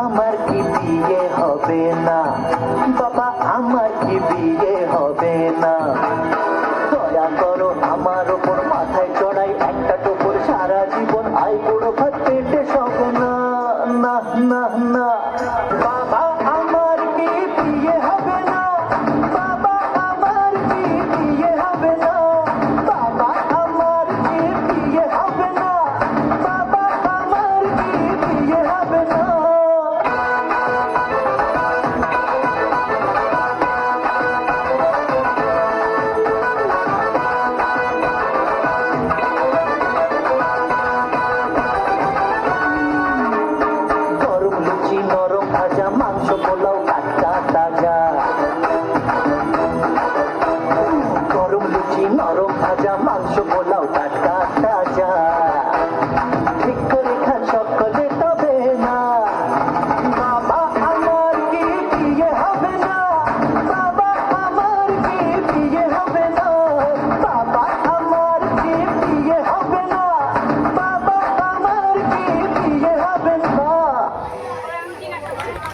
আমার কি বিয়ে হবে না? বাবা আমার কি বিয়ে হবে না? দয়া করো আমার ওপর, মাথায় চড়াই একটা টোপর, সারা জীবন আই বুড়ো ভাত পেটে সব না। না না না, বাবা আমার কি বিয়ে হবে না? বাবা আমার কি বিয়ে হবে না? বাবা আমার কি বিয়ে হবে না? বাবা আমার কি বিয়ে হবে না? গরম লুচি নরম ভাজা, মাংস পোলাও টাটকা তাজা। গরম লুচি নরম ভাজা, মাংস পোলাও টাটকা